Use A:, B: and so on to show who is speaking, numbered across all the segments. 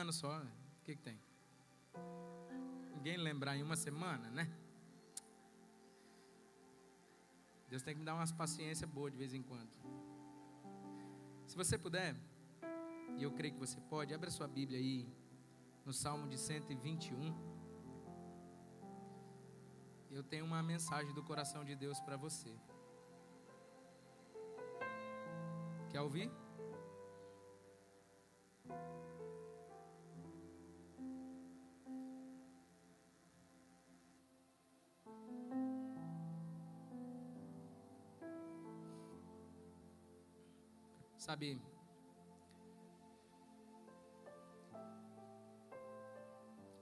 A: semana só. O que tem? Ninguém lembrar em uma semana, né? Deus tem que me dar umas paciências boas de vez em quando. Se você puder, e eu creio que você pode, abra sua Bíblia aí no Salmo de 121. Eu tenho uma mensagem do coração de Deus para você. Quer ouvir? Sabe,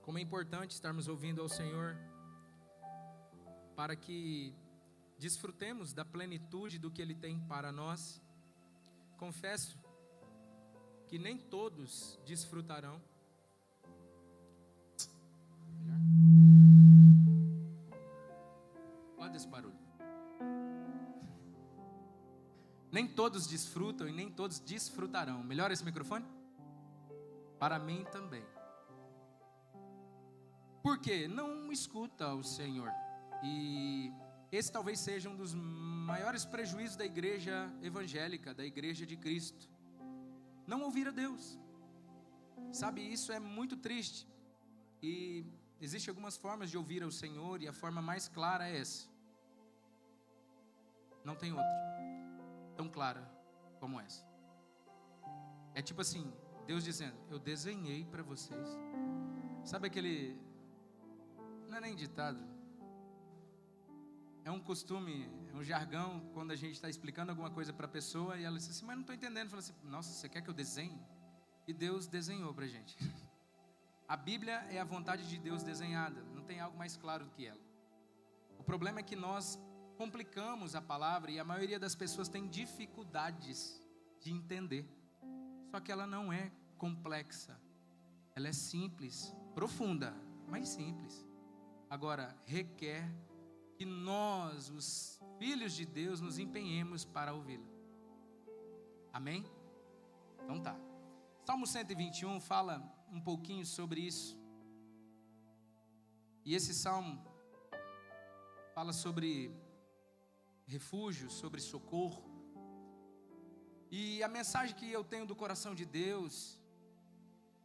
A: como é importante estarmos ouvindo ao Senhor para que desfrutemos da plenitude do que Ele tem para nós. Confesso que nem todos desfrutarão. Olha esse barulho. Nem todos desfrutam e nem todos desfrutarão. Melhora esse microfone? Para mim também. Por quê? Não escuta o Senhor. E esse talvez seja um dos maiores prejuízos da igreja evangélica, da igreja de Cristo. Não ouvir a Deus. Sabe, isso é muito triste. E existem algumas formas de ouvir ao Senhor, e a forma mais clara é essa. Não tem outra tão clara como essa. É tipo assim, Deus dizendo: eu desenhei para vocês. Sabe aquele, não é nem ditado, é um costume, é um jargão, quando a gente está explicando alguma coisa para a pessoa e ela diz assim: mas não estou entendendo. Fala assim: nossa, você quer que eu desenhe? E Deus desenhou para a gente. A Bíblia é a vontade de Deus desenhada, não tem algo mais claro do que ela. O problema é que nós complicamos a palavra e a maioria das pessoas tem dificuldades de entender. Só que ela não é complexa, ela é simples, profunda, mas simples. Agora, requer que nós, os filhos de Deus, nos empenhemos para ouvi-la. Amém? Então tá. Salmo 121 fala um pouquinho sobre isso. E esse salmo fala sobre refúgio, sobre socorro. E a mensagem que eu tenho do coração de Deus,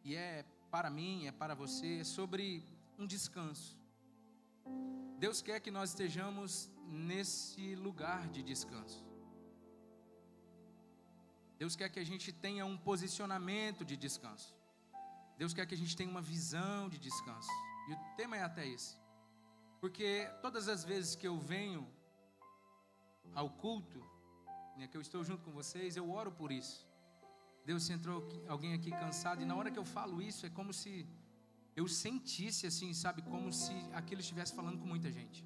A: e é para mim, é para você, é sobre um descanso. Deus quer que nós estejamos nesse lugar de descanso. Deus quer que a gente tenha um posicionamento de descanso. Deus quer que a gente tenha uma visão de descanso. E o tema é até esse. Porque todas as vezes que eu venho ao culto, né, que eu estou junto com vocês, eu oro por isso. Deus, se entrou alguém aqui cansado, e na hora que eu falo isso, é como se eu sentisse assim, sabe, como se aquilo estivesse falando com muita gente.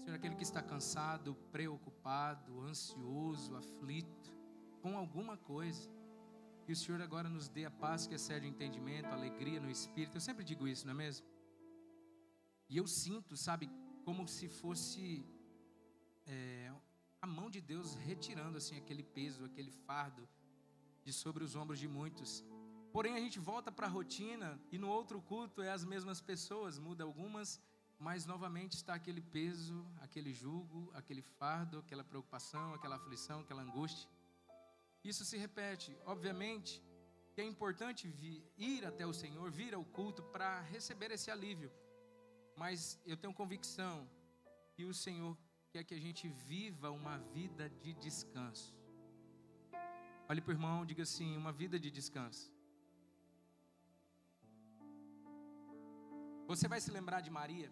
A: Senhor, aquele que está cansado, preocupado, ansioso, aflito, com alguma coisa, que o Senhor agora nos dê a paz que excede o entendimento, a alegria no Espírito. Eu sempre digo isso, não é mesmo? E eu sinto, sabe, como se fosse a mão de Deus retirando assim aquele peso, aquele fardo de sobre os ombros de muitos. Porém a gente volta para a rotina e no outro culto é as mesmas pessoas, muda algumas, mas novamente está aquele peso, aquele jugo, aquele fardo, aquela preocupação, aquela aflição, aquela angústia. Isso se repete. Obviamente que é importante ir até o Senhor, vir ao culto para receber esse alívio. Mas eu tenho convicção que o Senhor quer que a gente viva uma vida de descanso. Olhe para o irmão, diga assim: uma vida de descanso. Você vai se lembrar de Maria.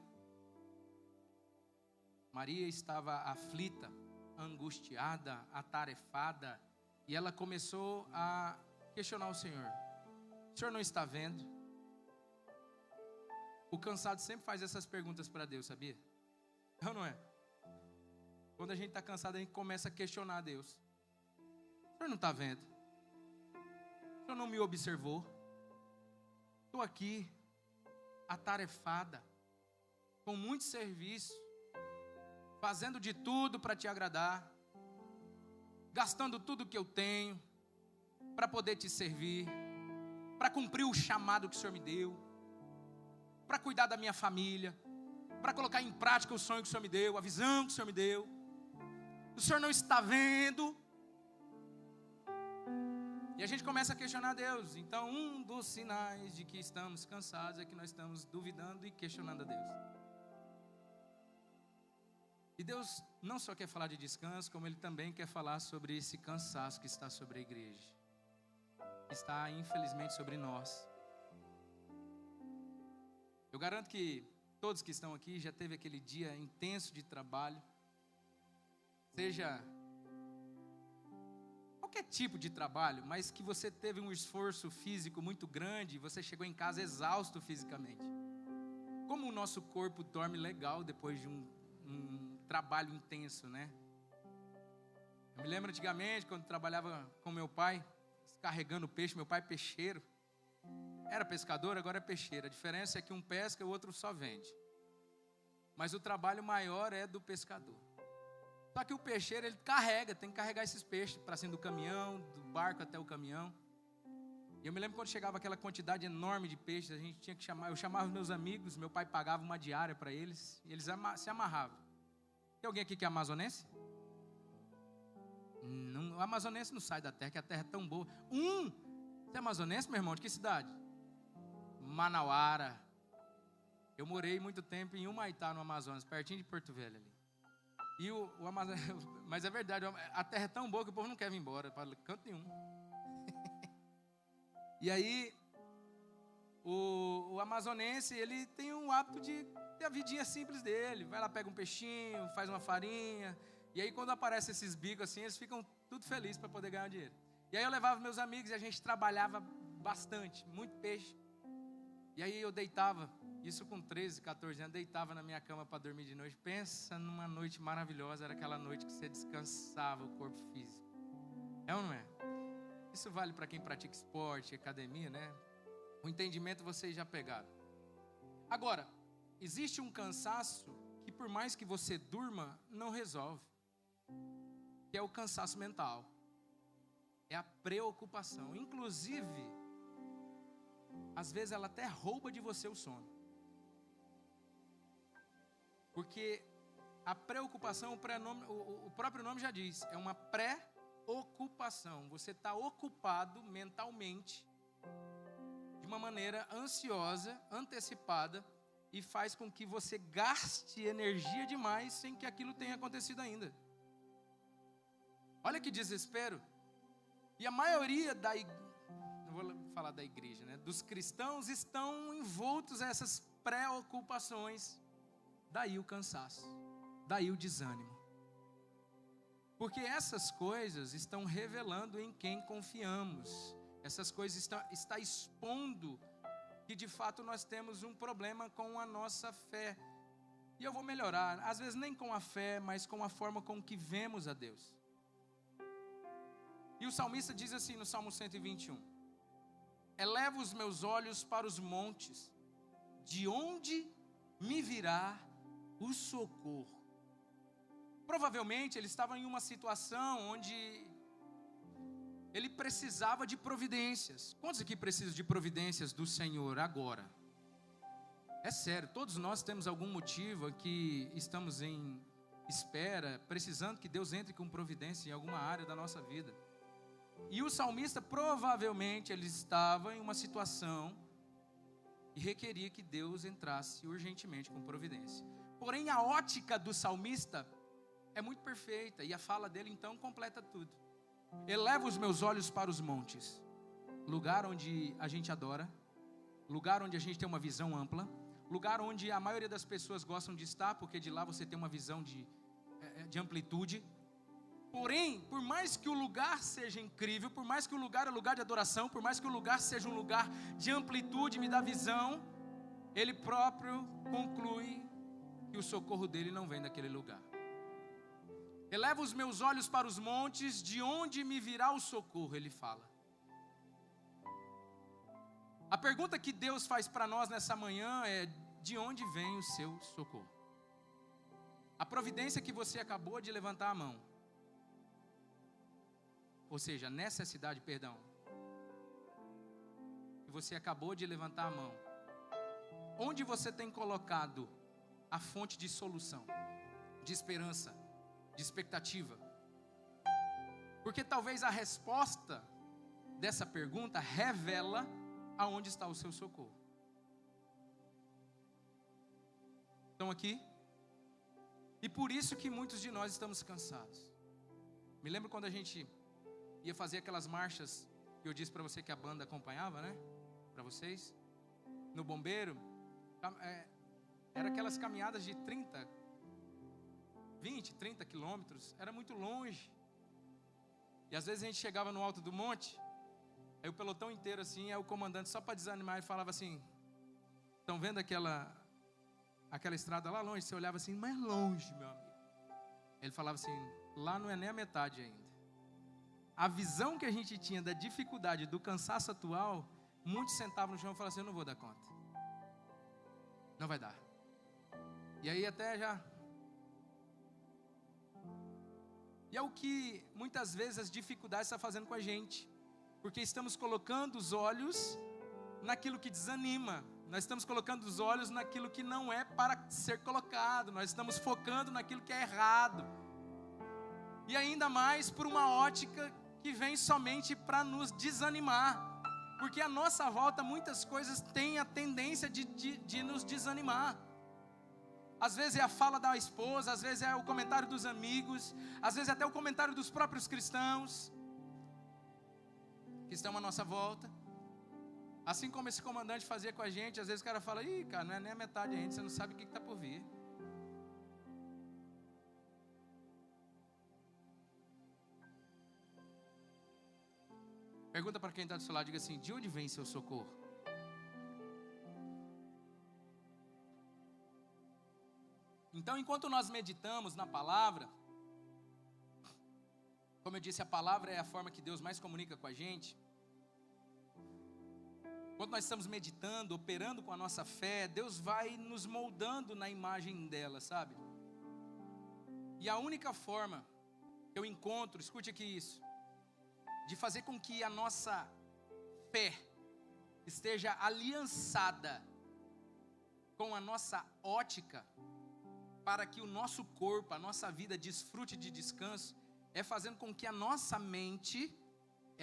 A: Maria estava aflita, angustiada, atarefada, e ela começou a questionar o Senhor. O Senhor não está vendo? O cansado sempre faz essas perguntas para Deus, sabia? Ou não é? Quando a gente está cansado, a gente começa a questionar Deus. O Senhor não está vendo? O Senhor não me observou? Estou aqui, atarefada, com muito serviço, fazendo de tudo para te agradar, gastando tudo que eu tenho para poder te servir. para cumprir o chamado que o Senhor me deu, para cuidar da minha família, para colocar em prática o sonho que o Senhor me deu, a visão que o Senhor me deu. O Senhor não está vendo. E a gente começa a questionar Deus. Então, um dos sinais de que estamos cansados é que nós estamos duvidando e questionando a Deus. E Deus não só quer falar de descanso, como Ele também quer falar sobre esse cansaço que está sobre a igreja. Está, infelizmente, sobre nós. Eu garanto que todos que estão aqui já teve aquele dia intenso de trabalho. Seja qualquer tipo de trabalho, mas que você teve um esforço físico muito grande e você chegou em casa exausto fisicamente. Como o nosso corpo dorme legal depois de um trabalho intenso, né? Eu me lembro antigamente, quando trabalhava com meu pai, carregando peixe, meu pai é peixeiro. Era pescador, agora é peixeiro. A diferença é que um pesca e o outro só vende. Mas o trabalho maior é do pescador. Só que o peixeiro, ele carrega, tem que carregar esses peixes para cima do caminhão, do barco até o caminhão. E eu me lembro quando chegava aquela quantidade enorme de peixes, a gente tinha que chamar, eu chamava os meus amigos, meu pai pagava uma diária para eles, e eles se amarravam. Tem alguém aqui que é amazonense? Não, o amazonense não sai da terra, que a terra é tão boa. Você é amazonense, meu irmão? De que cidade? Manauara. Eu morei muito tempo em Humaitá, no Amazonas, pertinho de Porto Velho ali. E o Amazonas, mas é verdade, a terra é tão boa que o povo não quer vir embora, para canto nenhum. E aí, o amazonense, ele tem um hábito de ter a vidinha simples dele. Vai lá, pega um peixinho, faz uma farinha. E aí, quando aparecem esses bicos assim, eles ficam tudo felizes para poder ganhar dinheiro. E aí eu levava meus amigos e a gente trabalhava bastante, muito peixe. E aí eu deitava, isso com 13, 14 anos, deitava na minha cama para dormir de noite. Pensa numa noite maravilhosa, era aquela noite que você descansava o corpo físico. É ou não é? Isso vale para quem pratica esporte, academia, né? O entendimento vocês já pegaram. Agora, existe um cansaço que por mais que você durma, não resolve. Que é o cansaço mental. É a preocupação. Inclusive, às vezes ela até rouba de você o sono. Porque a preocupação, o próprio nome já diz, é uma pré-ocupação. Você está ocupado mentalmente de uma maneira ansiosa, antecipada, e faz com que você gaste energia demais sem que aquilo tenha acontecido ainda. Olha que desespero. E a maioria não vou falar da igreja, né? Dos cristãos estão envoltos a essas preocupações. Daí o cansaço, daí o desânimo. Porque essas coisas estão revelando em quem confiamos. Essas coisas estão expondo que de fato nós temos um problema com a nossa fé. E eu vou melhorar, às vezes nem com a fé, mas com a forma com que vemos a Deus. E o salmista diz assim no Salmo 121: elevo os meus olhos para os montes, de onde me virá o socorro. Provavelmente ele estava em uma situação onde ele precisava de providências. Quantos aqui precisam de providências do Senhor agora? É sério, todos nós temos algum motivo que estamos em espera, precisando que Deus entre com providência em alguma área da nossa vida. E o salmista provavelmente ele estava em uma situação que requeria que Deus entrasse urgentemente com providência. Porém, a ótica do salmista é muito perfeita e a fala dele então completa tudo. Elevo os meus olhos para os montes, lugar onde a gente adora, lugar onde a gente tem uma visão ampla, lugar onde a maioria das pessoas gostam de estar, porque de lá você tem uma visão de amplitude. Porém, por mais que o lugar seja incrível, por mais que o lugar é lugar de adoração, por mais que o lugar seja um lugar de amplitude, me dá visão, ele próprio conclui que o socorro dele não vem daquele lugar. Elevo os meus olhos para os montes, de onde me virá o socorro, ele fala. A pergunta que Deus faz para nós nessa manhã é: de onde vem o seu socorro? A providência que você acabou de levantar a mão, ou seja, necessidade, perdão, e você acabou de levantar a mão, onde você tem colocado a fonte de solução, de esperança, de expectativa? Porque talvez a resposta dessa pergunta revela aonde está o seu socorro. Estão aqui? E por isso que muitos de nós estamos cansados. Me lembro quando a gente ia fazer aquelas marchas que eu disse para você que a banda acompanhava, né? Para vocês. No bombeiro. Era aquelas caminhadas de 20, 30 quilômetros. Era muito longe. E às vezes a gente chegava no alto do monte. Aí o pelotão inteiro assim. Aí o comandante só para desanimar ele falava assim: estão vendo aquela estrada lá longe? Você olhava assim: mas longe, meu amigo. Ele falava assim: lá não é nem a metade ainda. A visão que a gente tinha da dificuldade, do cansaço atual, muitos sentavam no chão e falavam assim: eu não vou dar conta. Não vai dar. E aí até já... E é o que muitas vezes as dificuldades estão fazendo com a gente. Porque estamos colocando os olhos naquilo que desanima. Nós estamos colocando os olhos naquilo que não é para ser colocado. Nós estamos focando naquilo que é errado. E ainda mais por uma ótica que vem somente para nos desanimar. Porque à nossa volta muitas coisas têm a tendência de nos desanimar. Às vezes é a fala da esposa, às vezes é o comentário dos amigos, às vezes é até o comentário dos próprios cristãos que estão à nossa volta. Assim como esse comandante fazia com a gente, às vezes o cara fala: ih, cara, não é nem a metade ainda, você não sabe o que está por vir. Pergunta para quem está do seu lado, diga assim: de onde vem seu socorro? Então, enquanto nós meditamos na palavra, como eu disse, a palavra é a forma que Deus mais comunica com a gente. Enquanto nós estamos meditando, operando com a nossa fé, Deus vai nos moldando na imagem dela, sabe? E a única forma que eu encontro, escute aqui isso, de fazer com que a nossa fé esteja aliançada com a nossa ótica, para que o nosso corpo, a nossa vida desfrute de descanso, é fazendo com que a nossa mente,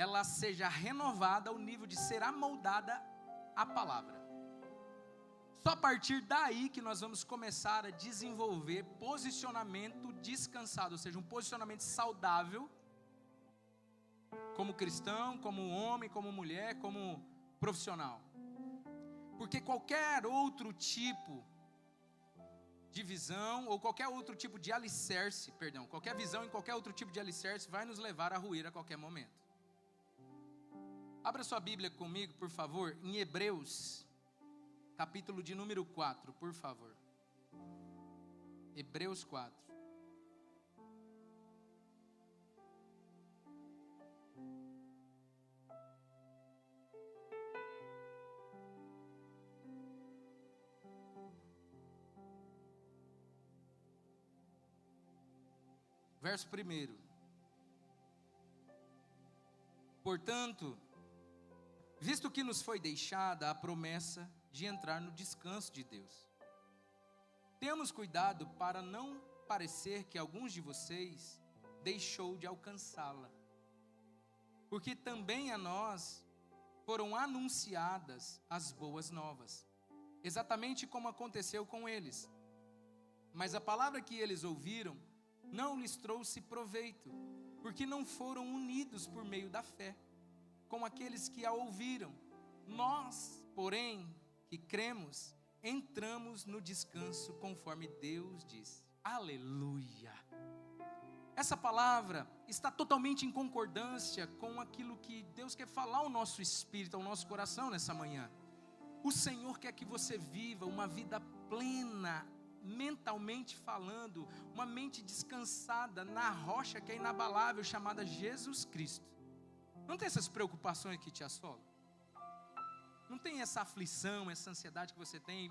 A: ela seja renovada ao nível de ser amoldada à palavra. Só a partir daí que nós vamos começar a desenvolver posicionamento descansado, ou seja, um posicionamento saudável, como cristão, como homem, como mulher, como profissional. Porque qualquer outro tipo de visão, ou qualquer outro tipo de alicerce, qualquer visão em qualquer outro tipo de alicerce vai nos levar a ruir a qualquer momento. Abra sua Bíblia comigo, por favor, em Hebreus, capítulo de número 4, por favor. Hebreus 4. Verso 1. Portanto, visto que nos foi deixada a promessa de entrar no descanso de Deus, tenhamos cuidado para não parecer que alguns de vocês deixou de alcançá-la, porque também a nós foram anunciadas as boas novas, exatamente como aconteceu com eles. Mas a palavra que eles ouviram não lhes trouxe proveito, porque não foram unidos por meio da fé com aqueles que a ouviram. Nós, porém, que cremos, entramos no descanso conforme Deus diz. Aleluia! Essa palavra está totalmente em concordância com aquilo que Deus quer falar ao nosso espírito, ao nosso coração nessa manhã. O Senhor quer que você viva uma vida plena, mentalmente falando, uma mente descansada na rocha que é inabalável, chamada Jesus Cristo. Não tem essas preocupações que te assolam? Não tem essa aflição, essa ansiedade que você tem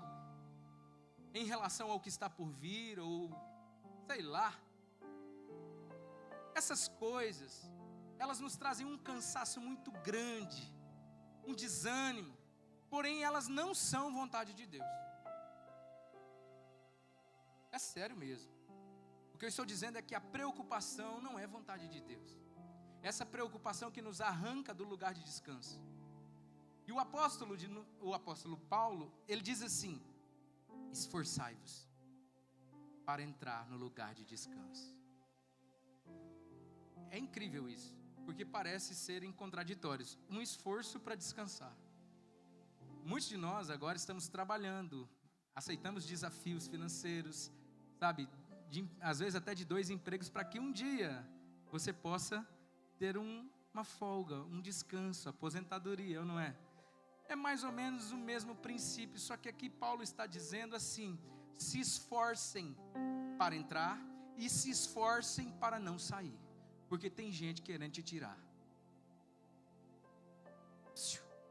A: em relação ao que está por vir, ou sei lá. Essas coisas, elas nos trazem um cansaço muito grande, um desânimo. porém elas não são vontade de Deus. É sério mesmo. O que eu estou dizendo é que a preocupação não é vontade de Deus. Essa preocupação que nos arranca do lugar de descanso. E o apóstolo Paulo, ele diz assim: esforçai-vos para entrar no lugar de descanso. É incrível isso, porque parece serem contraditórios. Um esforço para descansar. Muitos de nós agora estamos trabalhando, aceitamos desafios financeiros, sabe? Às vezes até de 2 empregos, para que um dia você possa ter uma folga, um descanso, aposentadoria, ou não é? É mais ou menos o mesmo princípio, só que aqui Paulo está dizendo assim: se esforcem para entrar e se esforcem para não sair, porque tem gente querendo te tirar.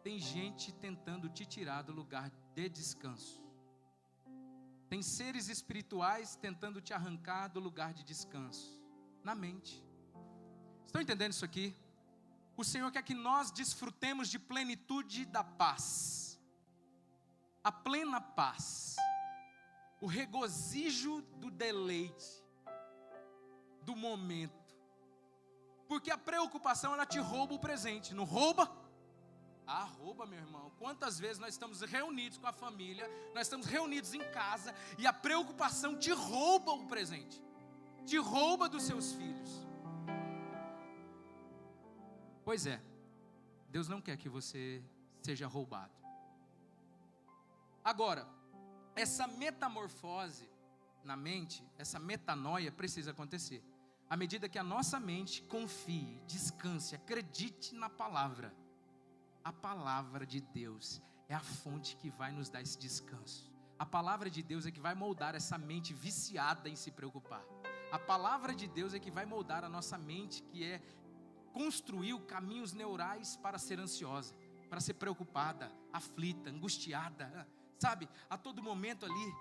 A: Tem gente tentando te tirar do lugar de descanso. Tem seres espirituais tentando te arrancar do lugar de descanso, na mente. Estão entendendo isso aqui? O Senhor quer que nós desfrutemos de plenitude da paz. A plena paz. O regozijo do deleite. Do momento. Porque a preocupação, ela te rouba o presente. Não rouba? Ah, rouba, meu irmão. Quantas vezes nós estamos reunidos com a família, nós estamos reunidos em casa, e a preocupação te rouba o presente. Te rouba dos seus filhos. Pois é, Deus não quer que você seja roubado. Agora, essa metamorfose na mente, essa metanoia precisa acontecer. À medida que a nossa mente confie, descanse, acredite na palavra. A palavra de Deus é a fonte que vai nos dar esse descanso. A palavra de Deus é que vai moldar essa mente viciada em se preocupar. A palavra de Deus é que vai moldar a nossa mente, que construiu caminhos neurais para ser ansiosa, para ser preocupada, aflita, angustiada, sabe? A todo momento ali.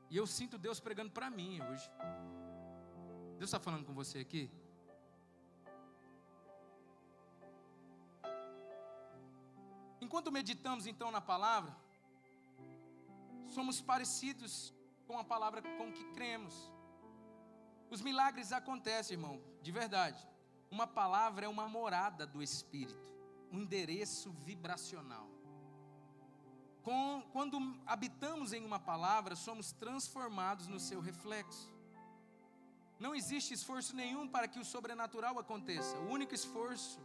A: E eu sinto Deus pregando para mim hoje. Deus está falando com você aqui? Enquanto meditamos então na palavra, somos parecidos com a palavra com que cremos. Os milagres acontecem, irmão, de verdade. Uma palavra é uma morada do Espírito, um endereço vibracional. Quando habitamos em uma palavra, somos transformados no seu reflexo. Não existe esforço nenhum para que o sobrenatural aconteça. O único esforço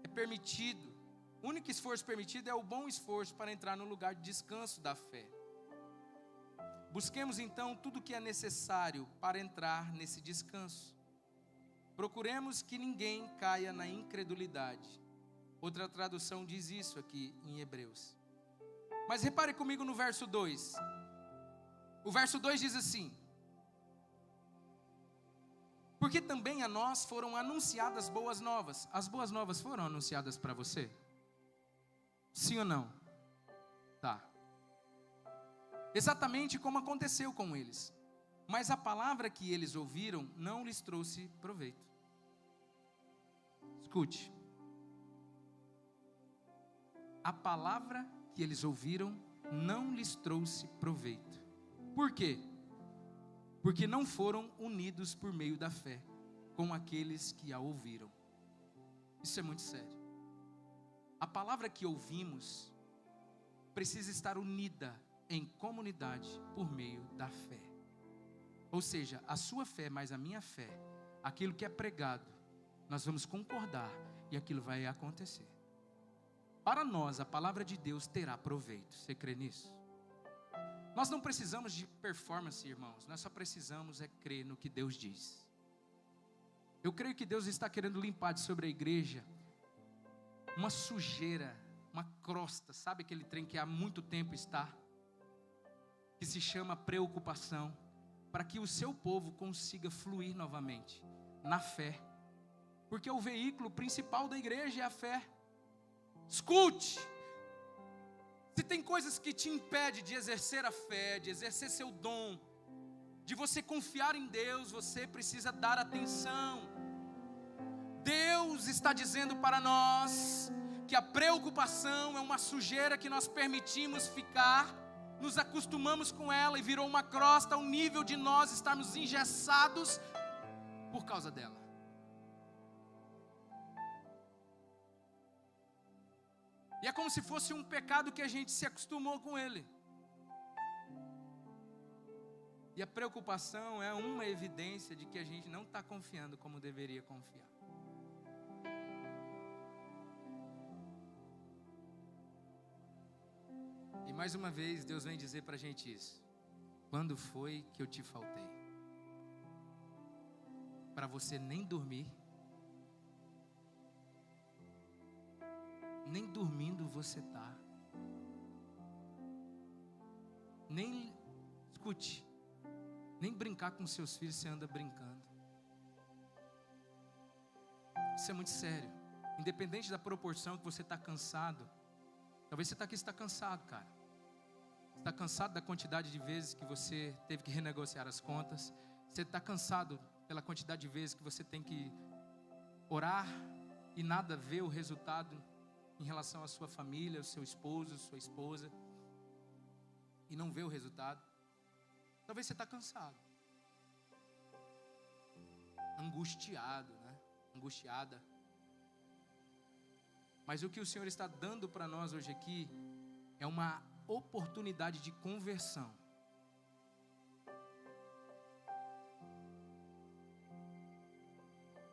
A: é permitido. O único esforço permitido é o bom esforço para entrar no lugar de descanso da fé. Busquemos então tudo o que é necessário para entrar nesse descanso. Procuremos que ninguém caia na incredulidade. Outra tradução diz isso aqui em Hebreus. Mas repare comigo no verso 2. O verso 2 diz assim: porque também a nós foram anunciadas boas novas. As boas novas foram anunciadas para você? Sim ou não? Tá. Exatamente como aconteceu com eles. Mas a palavra que eles ouviram não lhes trouxe proveito. Escute. A palavra que eles ouviram não lhes trouxe proveito. Por quê? Porque não foram unidos por meio da fé com aqueles que a ouviram. Isso é muito sério. A palavra que ouvimos precisa estar unida em comunidade por meio da fé. Ou seja, a sua fé mais a minha fé, aquilo que é pregado, nós vamos concordar e aquilo vai acontecer. Para nós, a palavra de Deus terá proveito. Você crê nisso? Nós não precisamos de performance, irmãos. Nós só precisamos crer no que Deus diz. Eu creio que Deus está querendo limpar de sobre a igreja uma sujeira, uma crosta. Sabe aquele trem que há muito tempo está? Que se chama preocupação. Para que o seu povo consiga fluir novamente na fé. Porque o veículo principal da igreja é a fé. Escute! Se tem coisas que te impedem de exercer a fé, de exercer seu dom, de você confiar em Deus, você precisa dar atenção. Deus está dizendo para nós que a preocupação é uma sujeira que nós permitimos ficar, nos acostumamos com ela e virou uma crosta ao nível de nós estarmos engessados por causa dela. E é como se fosse um pecado que a gente se acostumou com ele. E a preocupação é uma evidência de que a gente não está confiando como deveria confiar. E mais uma vez Deus vem dizer para a gente isso. Quando foi que eu te faltei? Para você nem dormir, nem dormindo você está, nem, escute, nem brincar com seus filhos você anda brincando. Isso é muito sério. Independente da proporção que você está cansado, talvez você está aqui e está cansado, cara. Você está cansado da quantidade de vezes que você teve que renegociar as contas. Você está cansado pela quantidade de vezes que você tem que orar e nada ver o resultado em relação à sua família, ao seu esposo, sua esposa, e não vê o resultado. Talvez você está cansado, angustiado, né? Angustiada. Mas o que o Senhor está dando para nós hoje aqui é uma oportunidade de conversão.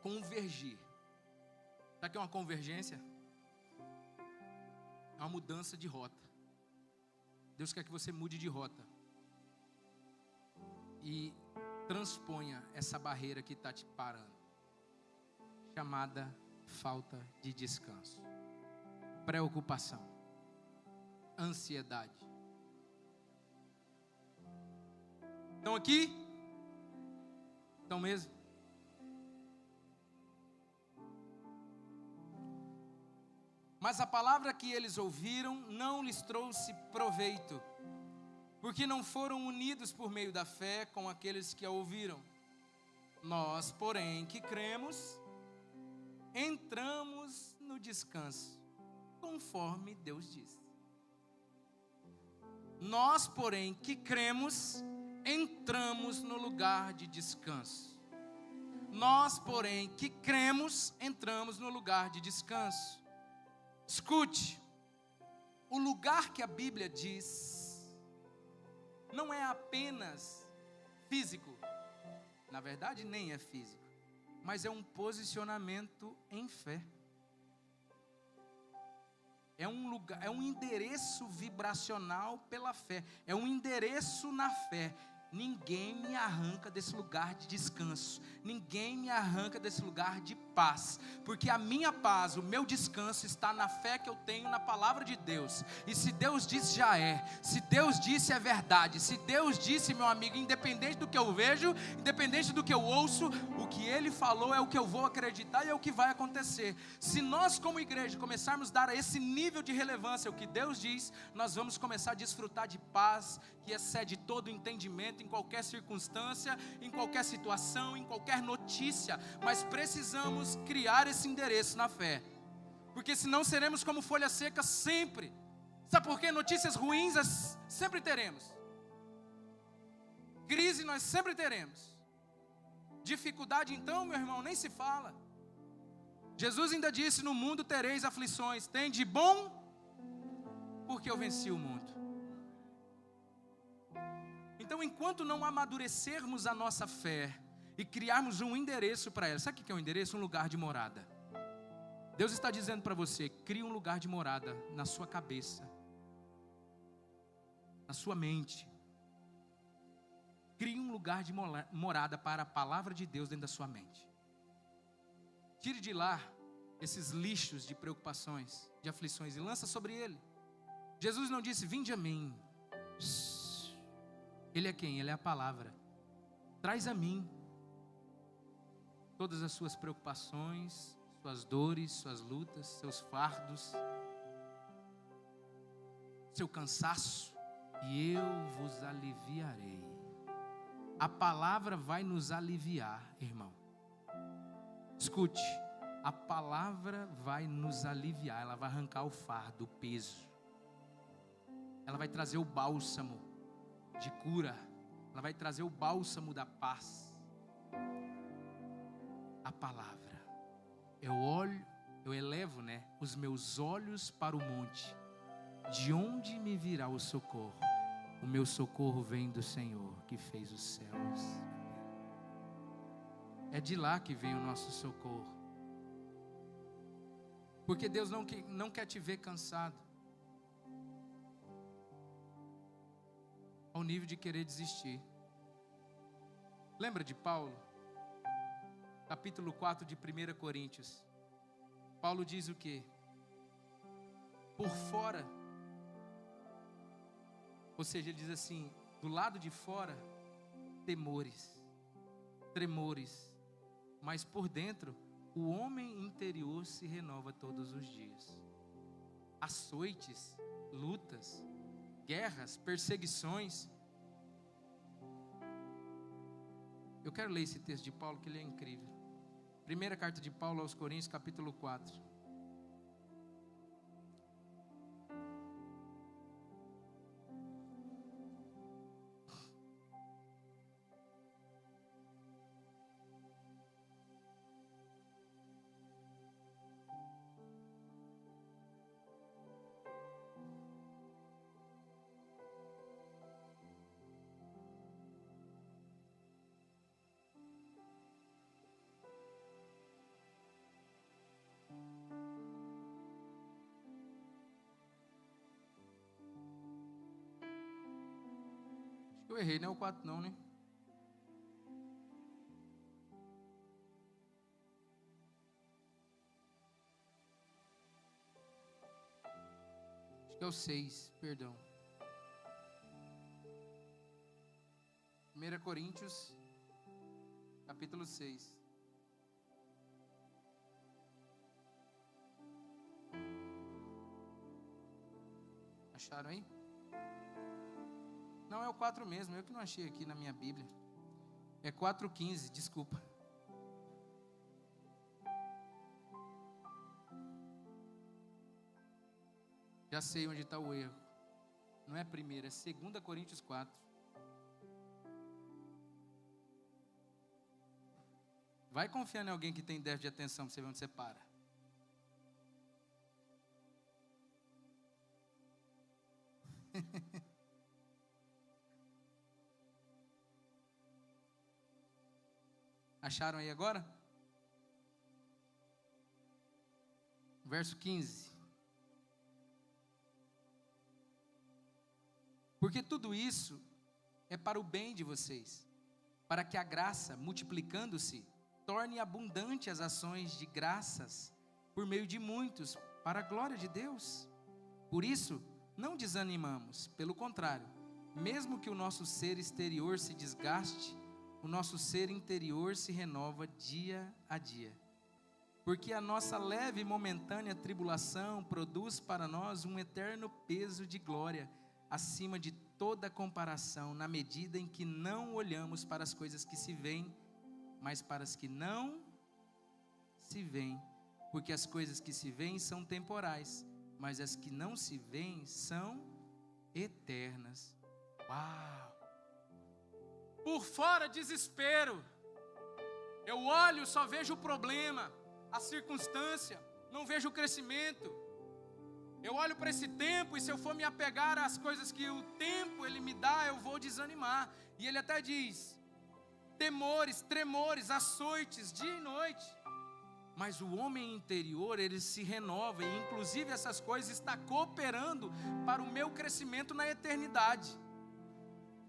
A: Convergir. Sabe o que é uma convergência? É uma mudança de rota. Deus quer que você mude de rota e transponha essa barreira que está te parando, chamada falta de descanso, preocupação, ansiedade. Estão aqui? Estão mesmo? Mas a palavra que eles ouviram não lhes trouxe proveito, porque não foram unidos por meio da fé com aqueles que a ouviram. Nós, porém, que cremos, entramos no descanso, conforme Deus diz. Nós, porém, que cremos, entramos no lugar de descanso. Nós, porém, que cremos, entramos no lugar de descanso. Escute, o lugar que a Bíblia diz não é apenas físico, na verdade nem é físico, mas é um posicionamento em fé. É um lugar, é um endereço vibracional pela fé, é um endereço na fé. Ninguém me arranca desse lugar de descanso, ninguém me arranca desse lugar de paz, porque a minha paz, o meu descanso está na fé que eu tenho na palavra de Deus. E se Deus disse, já é. Se Deus disse, é verdade. Se Deus disse, meu amigo, independente do que eu vejo, independente do que eu ouço, o que Ele falou é o que eu vou acreditar e é o que vai acontecer. Se nós como igreja começarmos a dar esse nível de relevância ao que Deus diz, nós vamos começar a desfrutar de paz que excede todo o entendimento, em qualquer circunstância, em qualquer situação, em qualquer notícia. Mas precisamos criar esse endereço na fé, porque senão seremos como folha seca sempre. Sabe por quê? Notícias ruins sempre teremos, crise nós sempre teremos, dificuldade então, meu irmão, nem se fala. Jesus ainda disse, no mundo tereis aflições, tem de bom, porque eu venci o mundo. Então, enquanto não amadurecermos a nossa fé e criarmos um endereço para ela, sabe o que é um endereço? Um lugar de morada. Deus está dizendo para você, crie um lugar de morada na sua cabeça, na sua mente. Crie um lugar de morada para a palavra de Deus dentro da sua mente. Tire de lá esses lixos de preocupações, de aflições, e lança sobre ele. Jesus não disse, vinde a mim. Ele é quem? Ele é a palavra. Traz a mim todas as suas preocupações, suas dores, suas lutas, seus fardos, seu cansaço, e eu vos aliviarei. A palavra vai nos aliviar, irmão. Escute, A palavra vai nos aliviar, ela vai arrancar o fardo, o peso. Ela vai trazer o bálsamo de cura, ela vai trazer o bálsamo da paz. A palavra. Eu elevo, os meus olhos para o monte. De onde me virá o socorro? O meu socorro vem do Senhor, que fez os céus. É de lá que vem o nosso socorro. Porque Deus não quer te ver cansado, ao nível de querer desistir. Lembra de Paulo? Capítulo 4 de 1 Coríntios. Paulo diz o quê? Por fora, ou seja, ele diz assim, do lado de fora, temores, tremores, mas por dentro, o homem interior se renova todos os dias. Açoites, lutas, guerras, perseguições. Eu quero ler esse texto de Paulo, que ele é incrível. Primeira carta de Paulo aos Coríntios, capítulo 4. Eu errei, não é o 4 não, né? Acho que é o 6, perdão. 1 Coríntios, capítulo 6. Acharam aí? Não, é o 4 mesmo, eu que não achei aqui na minha Bíblia. É 4:15, desculpa. Já sei onde está o erro. Não é 1, é 2 Coríntios 4. Vai confiando em alguém que tem déficit de atenção para você ver onde você para. Acharam aí agora? Verso 15. Porque tudo isso é para o bem de vocês, para que a graça, multiplicando-se, torne abundante as ações de graças por meio de muitos, para a glória de Deus. Por isso, não desanimamos, pelo contrário, mesmo que o nosso ser exterior se desgaste, o nosso ser interior se renova dia a dia. Porque a nossa leve e momentânea tribulação produz para nós um eterno peso de glória, acima de toda comparação, na medida em que não olhamos para as coisas que se veem, mas para as que não se veem. Porque as coisas que se veem são temporais, mas as que não se veem são eternas. Uau! Por fora, desespero. Eu olho, só vejo o problema, a circunstância, não vejo o crescimento. Eu olho para esse tempo e se eu for me apegar às coisas que o tempo ele me dá, eu vou desanimar. E ele até diz, temores, tremores, açoites, dia e noite. Mas o homem interior, ele se renova e inclusive essas coisas estão cooperando para o meu crescimento na eternidade.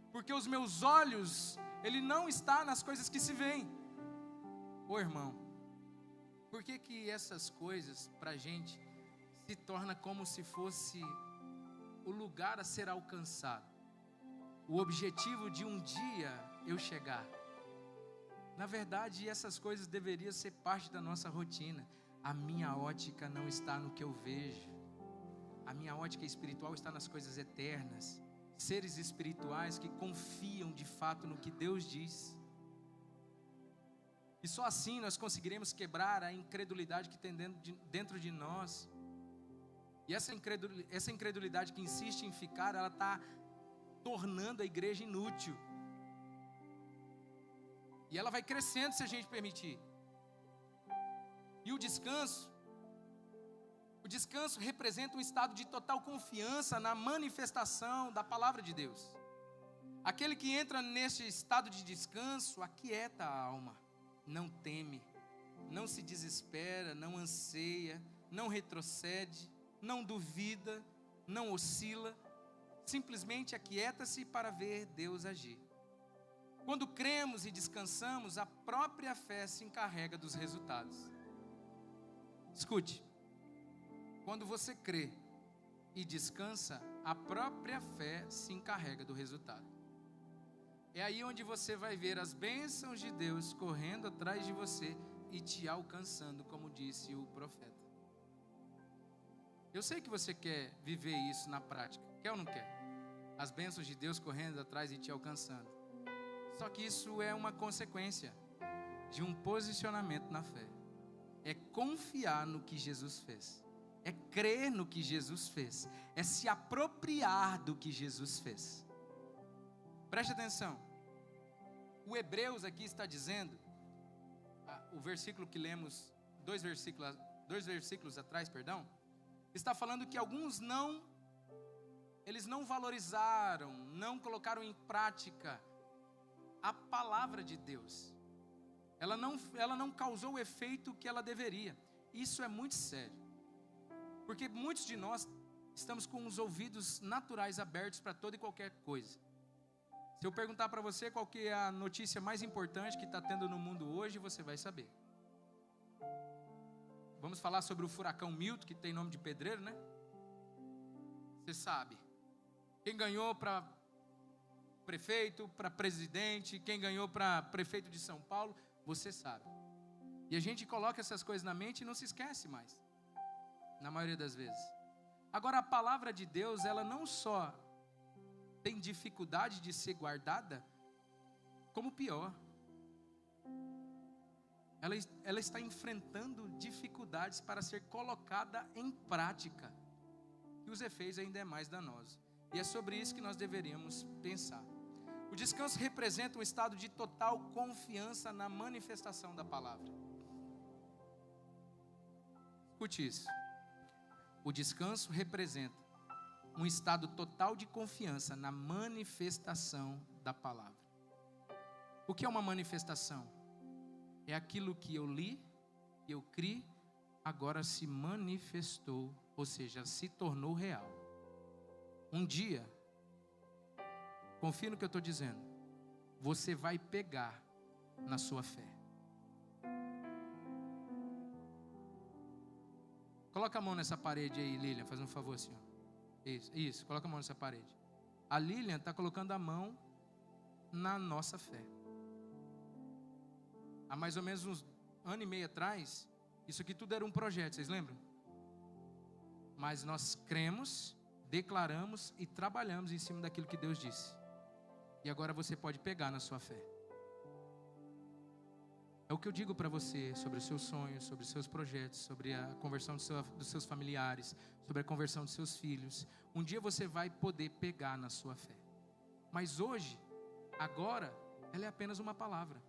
A: Porque os meus olhos, ele não está nas coisas que se veem. Ô irmão, por que essas coisas para a gente se torna como se fosse o lugar a ser alcançado? O objetivo de um dia eu chegar. Na verdade, essas coisas deveriam ser parte da nossa rotina. A minha ótica não está no que eu vejo. A minha ótica espiritual está nas coisas eternas. Seres espirituais que confiam de fato no que Deus diz. E só assim nós conseguiremos quebrar a incredulidade que tem dentro de nós. E essa incredulidade que insiste em ficar, ela está tornando a igreja inútil. E ela vai crescendo se a gente permitir. E o descanso representa um estado de total confiança na manifestação da palavra de Deus. Aquele que entra neste estado de descanso, aquieta a alma, não teme, não se desespera, não anseia, não retrocede, não duvida, não oscila, simplesmente aquieta-se para ver Deus agir. Quando cremos e descansamos, a própria fé se encarrega dos resultados. Escute, quando você crê e descansa, a própria fé se encarrega do resultado. É aí onde você vai ver as bênçãos de Deus correndo atrás de você e te alcançando, como disse o profeta. Eu sei que você quer viver isso na prática, quer ou não quer? As bênçãos de Deus correndo atrás e te alcançando. Só que isso é uma consequência de um posicionamento na fé. É confiar no que Jesus fez. É crer no que Jesus fez. É se apropriar do que Jesus fez. Preste atenção. O Hebreus aqui está dizendo, o versículo que lemos, dois versículos atrás, está falando que alguns eles não valorizaram, não colocaram em prática a palavra de Deus. Ela não causou o efeito que ela deveria. Isso é muito sério. Porque muitos de nós estamos com os ouvidos naturais abertos para toda e qualquer coisa. Se eu perguntar para você qual que é a notícia mais importante que está tendo no mundo hoje, você vai saber. Vamos falar sobre o furacão Milton, que tem nome de pedreiro, né? Você sabe. Quem ganhou para prefeito, para presidente, quem ganhou para prefeito de São Paulo, você sabe. E a gente coloca essas coisas na mente e não se esquece mais, na maioria das vezes. Agora, a palavra de Deus, ela não só tem dificuldade de ser guardada, como pior, ela está enfrentando dificuldades para ser colocada em prática, e os efeitos ainda é mais danoso. E é sobre isso que nós deveríamos pensar. O descanso representa um estado de total confiança na manifestação da palavra. Escute isso. O descanso representa um estado total de confiança na manifestação da palavra. O que é uma manifestação? É aquilo que eu li, que eu criei, agora se manifestou, ou seja, se tornou real. Um dia, confie no que eu estou dizendo, você vai pegar na sua fé. Coloca a mão nessa parede aí, Lilian, faz um favor, senhor. Isso, coloca a mão nessa parede. A Lilian está colocando a mão na nossa fé. Há mais ou menos uns ano e meio atrás, isso aqui tudo era um projeto, vocês lembram? Mas nós cremos, declaramos e trabalhamos em cima daquilo que Deus disse. E agora você pode pegar na sua fé. É o que eu digo para você sobre os seus sonhos, sobre os seus projetos, sobre a conversão dos seus familiares, sobre a conversão dos seus filhos. Um dia você vai poder pegar na sua fé. Mas hoje, agora, ela é apenas uma palavra.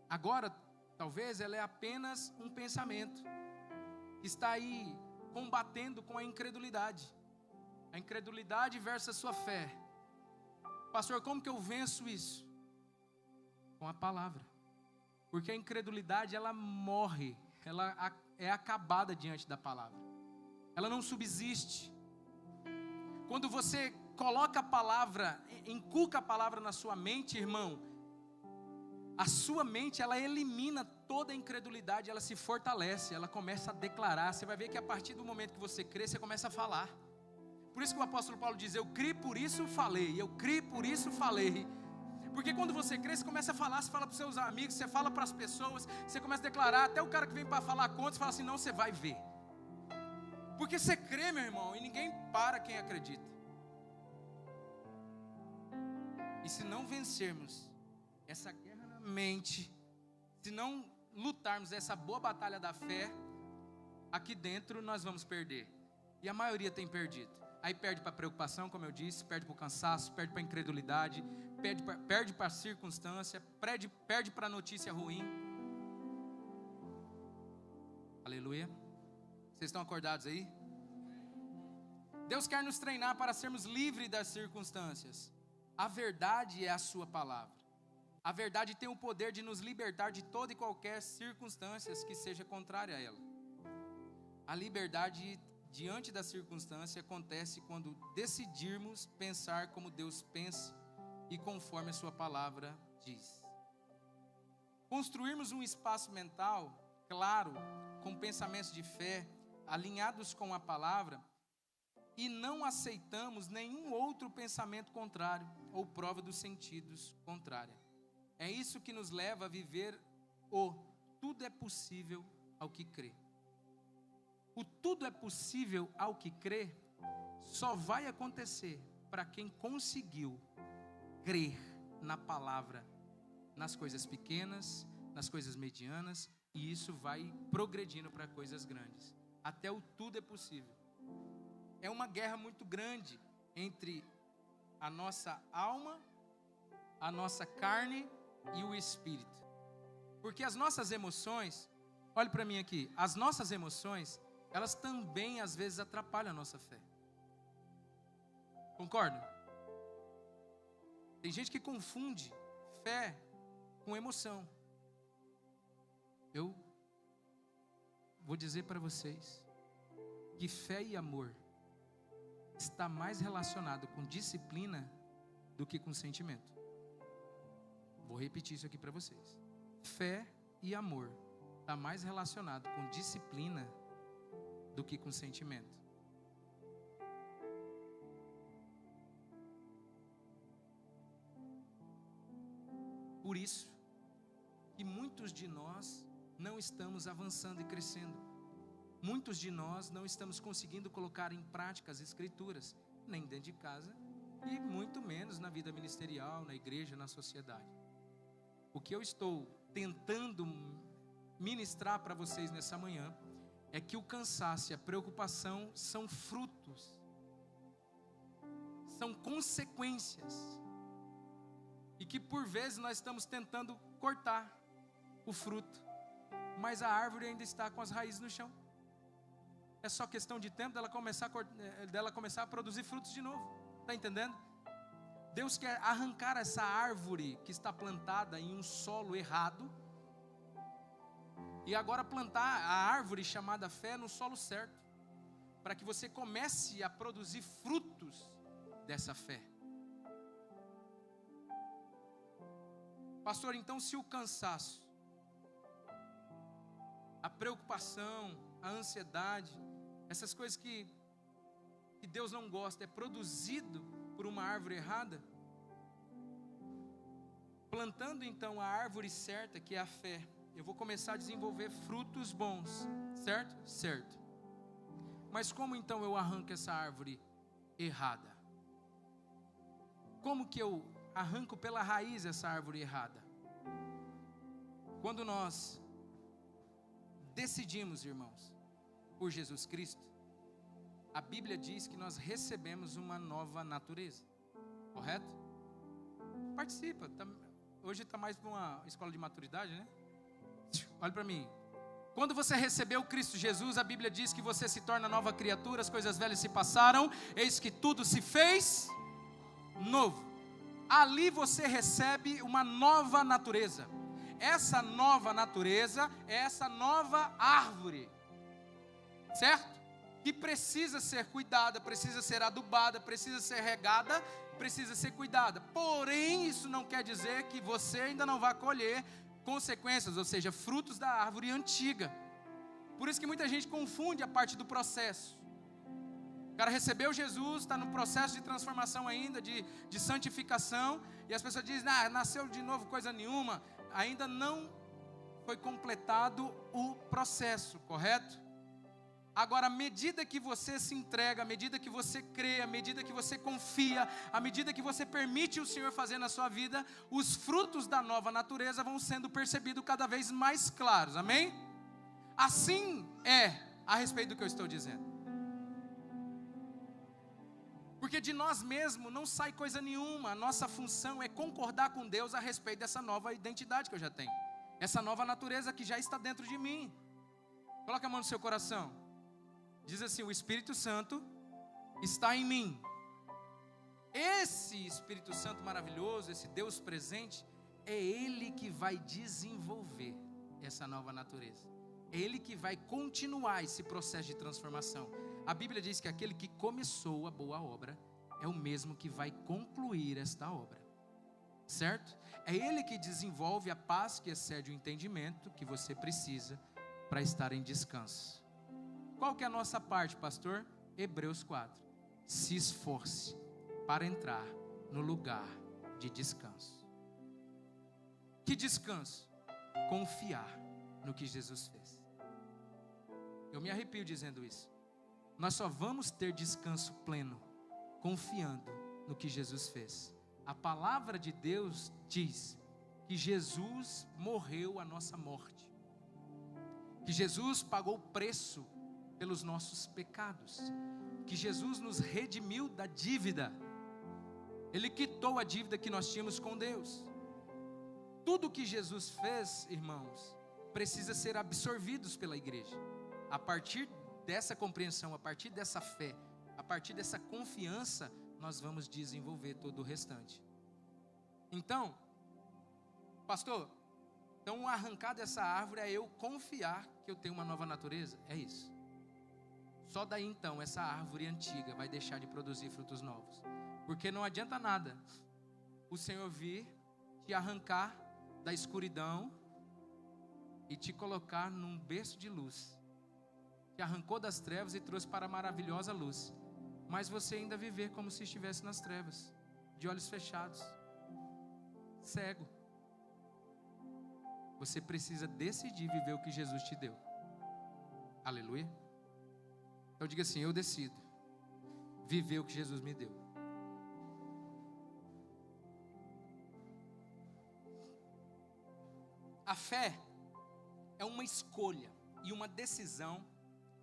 A: Agora, talvez ela é apenas um pensamento que está aí combatendo com a incredulidade. A incredulidade versus a sua fé. Pastor, como que eu venço isso? Com a palavra. Porque a incredulidade, ela morre, ela é acabada diante da palavra. Ela não subsiste. Quando você coloca a palavra, inculca a palavra na sua mente, irmão, a sua mente, ela elimina toda a incredulidade, ela se fortalece, ela começa a declarar. Você vai ver que a partir do momento que você crê, você começa a falar. Por isso que o apóstolo Paulo diz, eu criei, por isso falei, eu criei, por isso falei. Porque quando você crê, você começa a falar, você fala para os seus amigos, você fala para as pessoas, você começa a declarar, até o cara que vem para falar contra, você fala assim, não, você vai ver. Porque você crê, meu irmão, e ninguém para quem acredita. E se não vencermos essa guerra na mente, se não lutarmos essa boa batalha da fé, aqui dentro nós vamos perder. E a maioria tem perdido. Aí perde para a preocupação, como eu disse, perde para o cansaço, perde para a incredulidade, perde para a circunstância, perde para a notícia ruim. Aleluia. Vocês estão acordados aí? Deus quer nos treinar para sermos livres das circunstâncias. A verdade é a sua palavra. A verdade tem o poder de nos libertar de toda e qualquer circunstância que seja contrária a ela. A liberdade diante da circunstância acontece quando decidirmos pensar como Deus pensa e conforme a sua palavra diz. Construirmos um espaço mental claro, com pensamentos de fé, alinhados com a palavra, e não aceitamos nenhum outro pensamento contrário ou prova dos sentidos contrária. É isso que nos leva a viver o tudo é possível ao que crê. O tudo é possível ao que crê só vai acontecer para quem conseguiu crer na palavra, nas coisas pequenas, nas coisas medianas, e isso vai progredindo para coisas grandes. Até o tudo é possível. É uma guerra muito grande entre a nossa alma, a nossa carne e o espírito. Porque as nossas emoções, olhe para mim aqui, as nossas emoções, elas também às vezes atrapalham a nossa fé. Concorda? Tem gente que confunde fé com emoção. Eu vou dizer para vocês que fé e amor está mais relacionado com disciplina do que com sentimento. Vou repetir isso aqui para vocês. Fé e amor está mais relacionado com disciplina do que com sentimento. Por isso que muitos de nós não estamos avançando e crescendo. Muitos de nós não estamos conseguindo colocar em prática as escrituras, nem dentro de casa e muito menos na vida ministerial, na igreja, na sociedade. O que eu estou tentando ministrar para vocês nessa manhã é que o cansaço e a preocupação são frutos, são consequências, e que por vezes nós estamos tentando cortar o fruto, mas a árvore ainda está com as raízes no chão. É só questão de tempo dela começar a produzir frutos de novo. Está entendendo? Deus quer arrancar essa árvore que está plantada em um solo errado e agora plantar a árvore chamada fé no solo certo, para que você comece a produzir frutos dessa fé. Pastor, então se o cansaço, a preocupação, a ansiedade, essas coisas que Deus não gosta, é produzido por uma árvore errada, plantando então a árvore certa, que é a fé, eu vou começar a desenvolver frutos bons, certo? Certo. Mas como então eu arranco essa árvore errada? Como que eu arranco pela raiz essa árvore errada? Quando nós decidimos, irmãos, por Jesus Cristo, a Bíblia diz que nós recebemos uma nova natureza, correto? Participa, hoje está mais para uma escola de maturidade, né? Olha para mim. Quando você recebeu Cristo Jesus, a Bíblia diz que você se torna nova criatura, as coisas velhas se passaram, eis que tudo se fez novo. Ali você recebe uma nova natureza. Essa nova natureza é essa nova árvore, certo? Que precisa ser cuidada, precisa ser adubada, precisa ser regada, precisa ser cuidada. Porém, isso não quer dizer que você ainda não vai colher consequências, ou seja, frutos da árvore antiga. Por isso que muita gente confunde a parte do processo. O cara recebeu Jesus, está no processo de transformação ainda, de santificação, e as pessoas dizem, nasceu de novo coisa nenhuma. Ainda não foi completado o processo, correto? Agora, à medida que você se entrega, à medida que você crê, à medida que você confia, à medida que você permite o Senhor fazer na sua vida, os frutos da nova natureza vão sendo percebidos cada vez mais claros, amém? Assim é a respeito do que eu estou dizendo. Porque de nós mesmos não sai coisa nenhuma, a nossa função é concordar com Deus a respeito dessa nova identidade que eu já tenho, essa nova natureza que já está dentro de mim. Coloca a mão no seu coração, diz assim: o Espírito Santo está em mim. Esse Espírito Santo maravilhoso, esse Deus presente, é Ele que vai desenvolver essa nova natureza, é Ele que vai continuar esse processo de transformação. A Bíblia diz que aquele que começou a boa obra é o mesmo que vai concluir esta obra, certo? É Ele que desenvolve a paz que excede o entendimento que você precisa para estar em descanso. Qual que é a nossa parte, pastor? Hebreus 4. Se esforce para entrar no lugar de descanso. Que descanso? Confiar no que Jesus fez. Eu me arrepio dizendo isso. Nós só vamos ter descanso pleno confiando no que Jesus fez. A palavra de Deus diz que Jesus morreu a nossa morte, que Jesus pagou o preço pelos nossos pecados, que Jesus nos redimiu da dívida, Ele quitou a dívida que nós tínhamos com Deus. Tudo que Jesus fez, irmãos, precisa ser absorvido pela igreja. A partir dessa compreensão, a partir dessa fé, a partir dessa confiança, nós vamos desenvolver todo o restante. Então, pastor, então arrancar dessa árvore é eu confiar que eu tenho uma nova natureza? É isso. Só daí então essa árvore antiga vai deixar de produzir frutos novos. Porque não adianta nada o Senhor vir te arrancar da escuridão e te colocar num berço de luz. Te arrancou das trevas e trouxe para a maravilhosa luz, mas você ainda viver como se estivesse nas trevas, de olhos fechados, cego. Você precisa decidir viver o que Jesus te deu. Aleluia. Então diga assim: eu decido viver o que Jesus me deu. A fé é uma escolha e uma decisão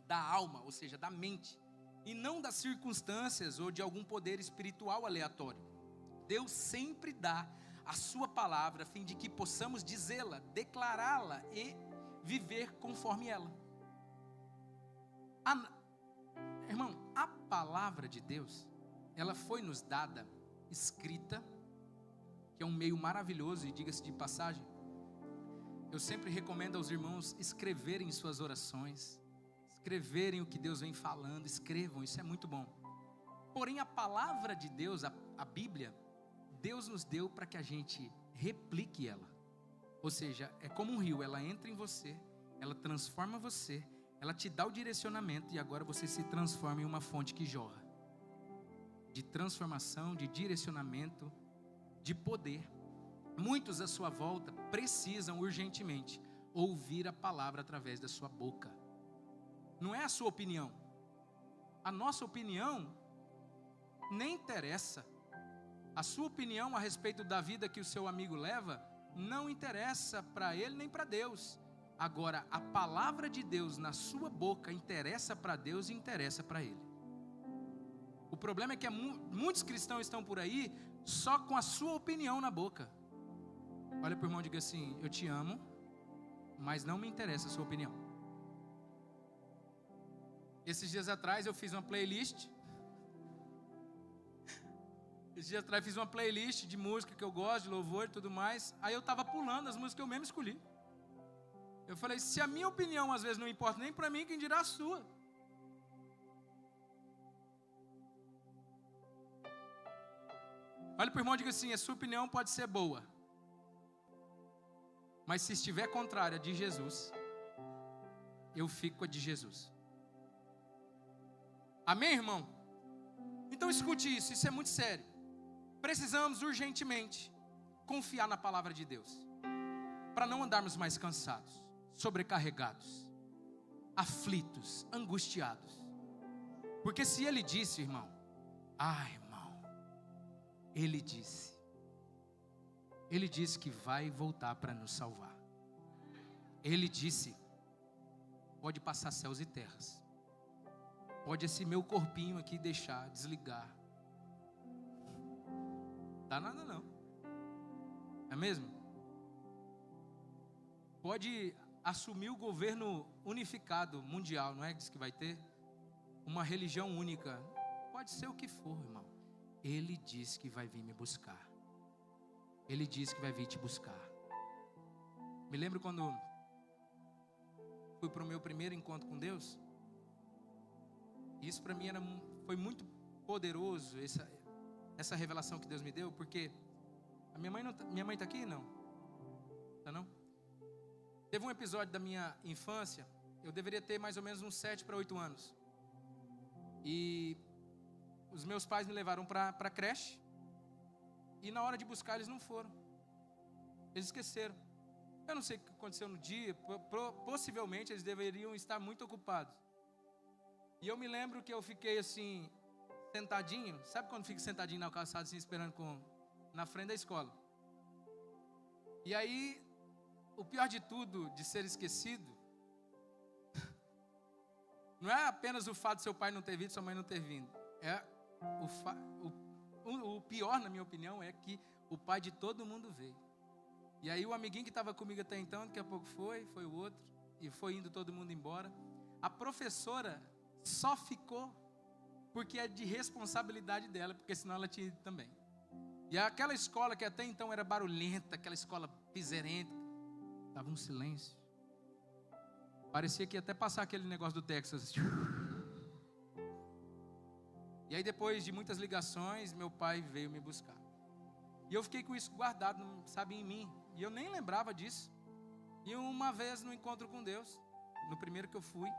A: da alma, ou seja, da mente, e não das circunstâncias ou de algum poder espiritual aleatório. Deus sempre dá a sua palavra a fim de que possamos dizê-la, declará-la e viver conforme ela. Irmão, a palavra de Deus, ela foi nos dada escrita, que é um meio maravilhoso, e diga-se de passagem, eu sempre recomendo aos irmãos escreverem suas orações, escreverem o que Deus vem falando, escrevam, isso é muito bom. Porém a palavra de Deus, a Bíblia, Deus nos deu para que a gente replique ela. Ou seja, é como um rio, ela entra em você, ela transforma você, ela te dá o direcionamento e agora você se transforma em uma fonte que jorra. De transformação, de direcionamento, de poder. Muitos à sua volta precisam urgentemente ouvir a palavra através da sua boca. Não é a sua opinião. A nossa opinião nem interessa. A sua opinião a respeito da vida que o seu amigo leva não interessa para ele nem para Deus. Agora, a palavra de Deus na sua boca interessa para Deus e interessa para ele. O problema é que muitos cristãos estão por aí só com a sua opinião na boca. Olha para o irmão e diga assim: eu te amo, mas não me interessa a sua opinião. Esses dias atrás eu fiz uma playlist. De música que eu gosto, de louvor e tudo mais. Aí eu estava pulando as músicas que eu mesmo escolhi. Eu falei: se a minha opinião às vezes não importa nem para mim, quem dirá a sua? Olha para o irmão e diga assim: a sua opinião pode ser boa, mas se estiver contrária de Jesus, eu fico com a de Jesus. Amém, irmão? Então escute isso, isso é muito sério. Precisamos urgentemente confiar na palavra de Deus, para não andarmos mais cansados, sobrecarregados. aflitos, angustiados. Porque se ele disse, irmão, irmão, ele disse que vai voltar para nos salvar. Ele disse, pode passar céus e terras, pode esse meu corpinho aqui deixar, desligar, dá nada não, é mesmo? Pode assumir o governo unificado mundial, não é isso que vai ter? Uma religião única, pode ser o que for, irmão. Ele disse que vai vir me buscar. Ele disse que vai vir te buscar. Me lembro quando fui para o meu primeiro encontro com Deus. Isso para mim foi muito poderoso, essa revelação que Deus me deu, porque a minha mãe está aqui? Não? Está não? Teve um episódio da minha infância, eu deveria ter mais ou menos uns 7 para 8 anos. E os meus pais me levaram para a creche. E na hora de buscar eles não foram. Eles esqueceram. Eu não sei o que aconteceu no dia. Possivelmente eles deveriam estar muito ocupados. E eu me lembro que eu fiquei assim, sentadinho. Sabe quando fica sentadinho na calçada assim, esperando na frente da escola? E aí, o pior de tudo, de ser esquecido, não é apenas o fato de seu pai não ter vindo, sua mãe não ter vindo. O pior, na minha opinião, é que o pai de todo mundo veio. E aí o amiguinho que estava comigo até então, daqui a pouco foi o outro, e foi indo todo mundo embora. A professora só ficou porque é de responsabilidade dela, porque senão ela tinha ido também. E aquela escola que até então era barulhenta, aquela escola piserenta, estava um silêncio. Parecia que ia até passar aquele negócio do Texas. E aí depois de muitas ligações, meu pai veio me buscar. E eu fiquei com isso guardado, sabe, em mim. E eu nem lembrava disso. E uma vez no encontro com Deus, no primeiro que eu fui,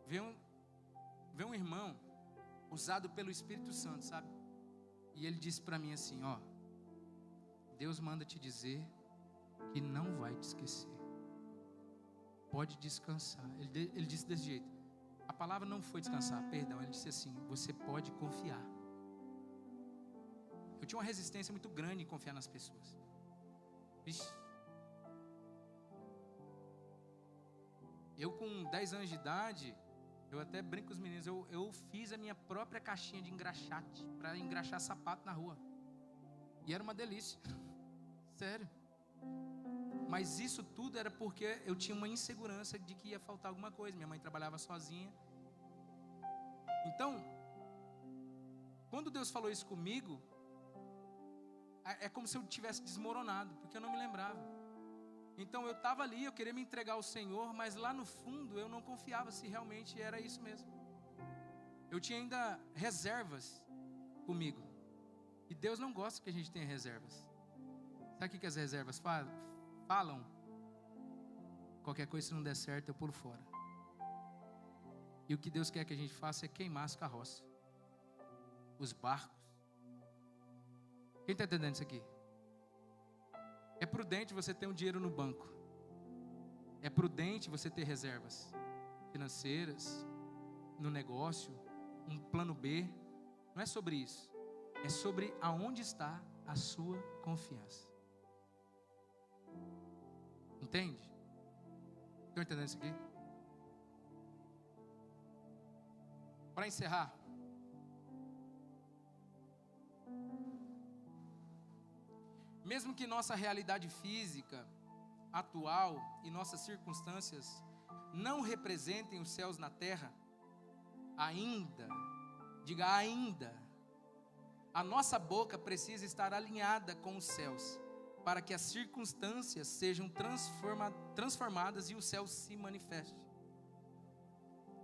A: veio um irmão usado pelo Espírito Santo, sabe? E ele disse para mim assim, Deus manda te dizer que não vai te esquecer. Pode descansar. Ele disse desse jeito. A palavra não foi descansar, perdão. Ele disse assim, você pode confiar. Eu tinha uma resistência muito grande em confiar nas pessoas. Vixe. Eu com 10 anos de idade, eu até brinco com os meninos, eu fiz a minha própria caixinha de engraxate, para engraxar sapato na rua. E era uma delícia. Sério. Mas isso tudo era porque eu tinha uma insegurança de que ia faltar alguma coisa. Minha mãe trabalhava sozinha. Então, quando Deus falou isso comigo, é como se eu tivesse desmoronado, porque eu não me lembrava. Então eu estava ali, eu queria me entregar ao Senhor, mas lá no fundo eu não confiava se realmente era isso mesmo. Eu tinha ainda reservas comigo. E Deus não gosta que a gente tenha reservas. Sabe o que as reservas falam? Qualquer coisa, se não der certo, eu pulo fora. E o que Deus quer que a gente faça é queimar as carroças, os barcos. Quem está entendendo isso aqui? É prudente você ter um dinheiro no banco. É prudente você ter reservas financeiras, no negócio, um plano B. Não é sobre isso. É sobre aonde está a sua confiança. Entende? Estão entendendo isso aqui? Para encerrar, mesmo que nossa realidade física atual e nossas circunstâncias não representem os céus na terra, ainda, diga ainda, a nossa boca precisa estar alinhada com os céus, para que as circunstâncias sejam transformadas e o céu se manifeste.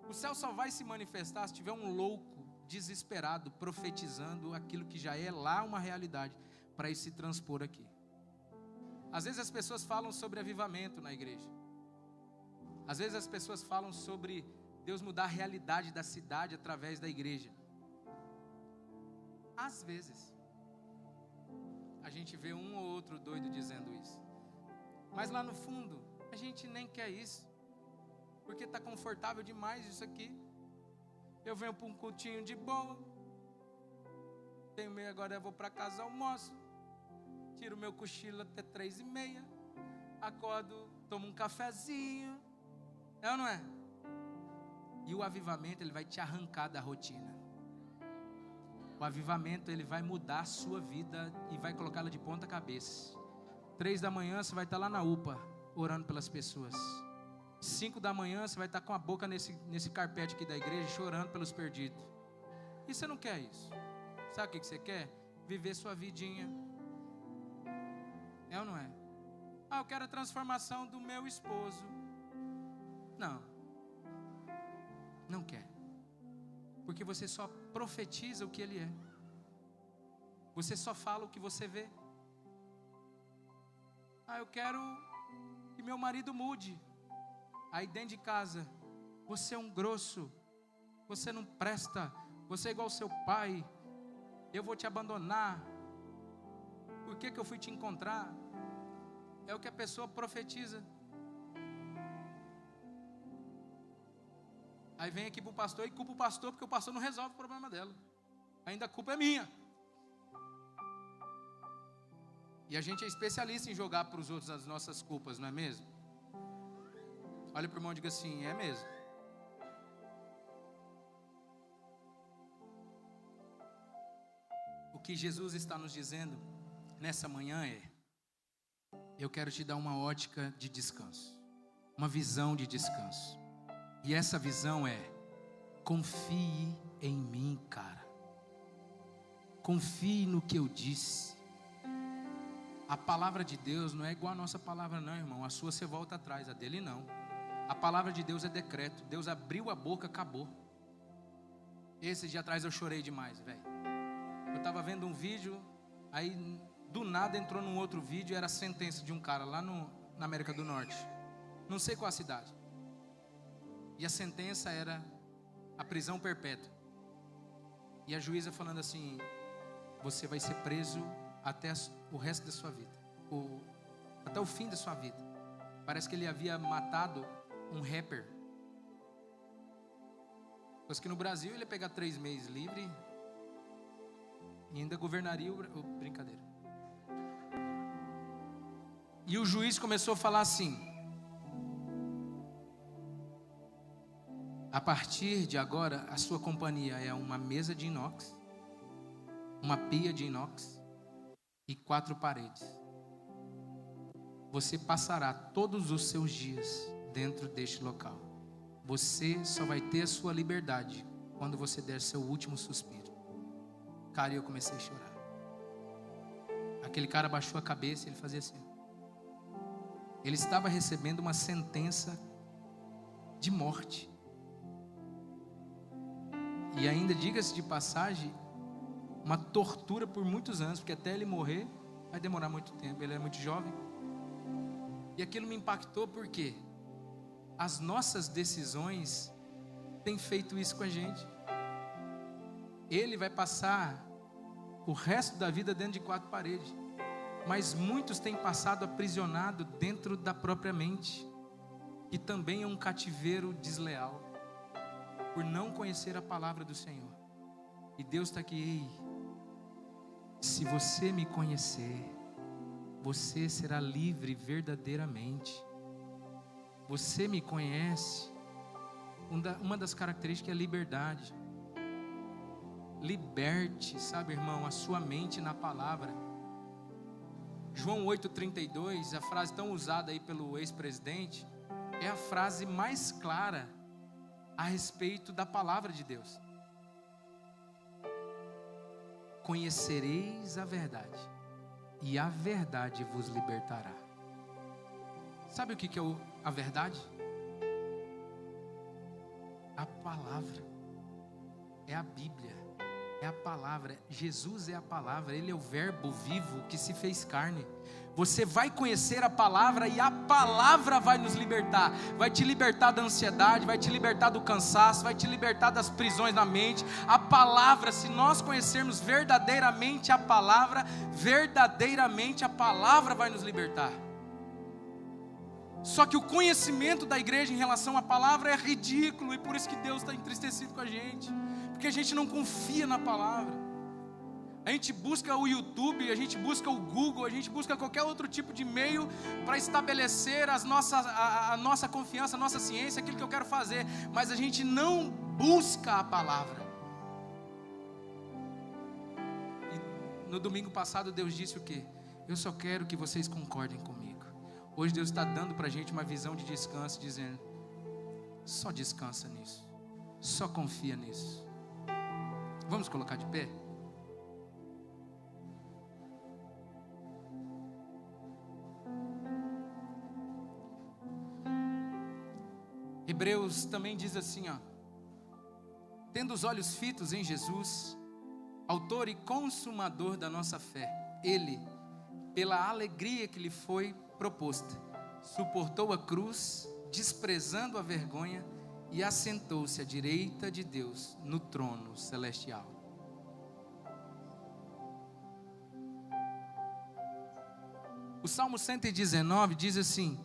A: O céu só vai se manifestar se tiver um louco, desesperado, profetizando aquilo que já é lá uma realidade, para isso se transpor aqui. Às vezes as pessoas falam sobre avivamento na igreja. Às vezes as pessoas falam sobre Deus mudar a realidade da cidade através da igreja. Às vezes a gente vê um ou outro doido dizendo isso. Mas lá no fundo, a gente nem quer isso. porque está confortável demais isso aqui. Eu venho para um cultinho de boa, tenho meio, agora eu vou para casa, almoço, tiro meu cochilo até 3h30, acordo, tomo um cafezinho, é ou não é? E o avivamento, ele vai te arrancar da rotina. O avivamento, ele vai mudar a sua vida e vai colocá-la de ponta cabeça. 3 da manhã você vai estar lá na UPA, orando pelas pessoas. 5 da manhã você vai estar com a boca nesse carpete aqui da igreja, chorando pelos perdidos. E você não quer isso? Sabe o que você quer? Viver sua vidinha. É ou não é? Ah, eu quero a transformação do meu esposo. Não quer. Porque você só profetiza o que ele é. Você só fala o que você vê. Ah, eu quero que meu marido mude. Aí dentro de casa, você é um grosso, você não presta, você é igual ao seu pai, eu vou te abandonar. Por que eu fui te encontrar? É o que a pessoa profetiza. Aí vem aqui para o pastor e culpa o pastor, porque o pastor não resolve o problema dela. Ainda a culpa é minha. E a gente é especialista em jogar para os outros as nossas culpas, não é mesmo? Olha para o irmão e diga assim, é mesmo. O que Jesus está nos dizendo nessa manhã é: eu quero te dar uma ótica de descanso, uma visão de descanso. E essa visão é: confie em mim, cara. Confie no que eu disse. A palavra de Deus não é igual a nossa palavra não, irmão. A sua você volta atrás, a dele não. A palavra de Deus é decreto. Deus abriu a boca, acabou. Esse dia atrás eu chorei demais, velho. Eu estava vendo um vídeo, aí do nada entrou num outro vídeo, era a sentença de um cara lá na América do Norte. Não sei qual a cidade. E a sentença era a prisão perpétua. E a juíza falando assim: você vai ser preso até o resto da sua vida, até o fim da sua vida. Parece que ele havia matado um rapper. Pois que no Brasil ele ia pegar 3 meses livre e ainda governaria brincadeira. E o juiz começou a falar assim: a partir de agora a sua companhia é uma mesa de inox, uma pia de inox e 4 paredes. Você passará todos os seus dias dentro deste local. Você só vai ter a sua liberdade quando você der seu último suspiro. Cara, eu comecei a chorar. Aquele cara baixou a cabeça e ele fazia assim. Ele estava recebendo uma sentença de morte. E ainda, diga-se de passagem, uma tortura por muitos anos, porque até ele morrer vai demorar muito tempo. Ele era muito jovem. E aquilo me impactou porque as nossas decisões têm feito isso com a gente. Ele vai passar o resto da vida dentro de 4 paredes, mas muitos têm passado aprisionado dentro da própria mente, que também é um cativeiro desleal, por não conhecer a palavra do Senhor. E Deus está aqui: ei, se você me conhecer, você será livre verdadeiramente. Você me conhece. Uma das características é a liberdade. Liberte, sabe, irmão, a sua mente na palavra. João 8,32, a frase tão usada aí pelo ex-presidente, é a frase mais clara a respeito da palavra de Deus. Conhecereis a verdade, e a verdade vos libertará. Sabe o que é a verdade? A palavra. É a Bíblia. É a palavra. Jesus é a palavra. Ele é o verbo vivo que se fez carne. Você vai conhecer a palavra e a palavra vai nos libertar. Vai te libertar da ansiedade, vai te libertar do cansaço, vai te libertar das prisões na mente. A palavra, se nós conhecermos verdadeiramente a palavra, verdadeiramente a palavra vai nos libertar. Só que o conhecimento da igreja em relação à palavra é ridículo, e por isso que Deus está entristecido com a gente, porque a gente não confia na palavra. A gente busca o YouTube, a gente busca o Google, a gente busca qualquer outro tipo de meio para estabelecer a nossa confiança, a nossa ciência, aquilo que eu quero fazer, mas a gente não busca a palavra. E no domingo passado Deus disse o quê? Eu só quero que vocês concordem comigo. Hoje Deus está dando para a gente uma visão de descanso, dizendo: só descansa nisso, só confia nisso. Vamos colocar de pé? Hebreus também diz assim, tendo os olhos fitos em Jesus, autor e consumador da nossa fé, Ele, pela alegria que lhe foi proposta, suportou a cruz, desprezando a vergonha, e assentou-se à direita de Deus no trono celestial. O Salmo 119 diz assim: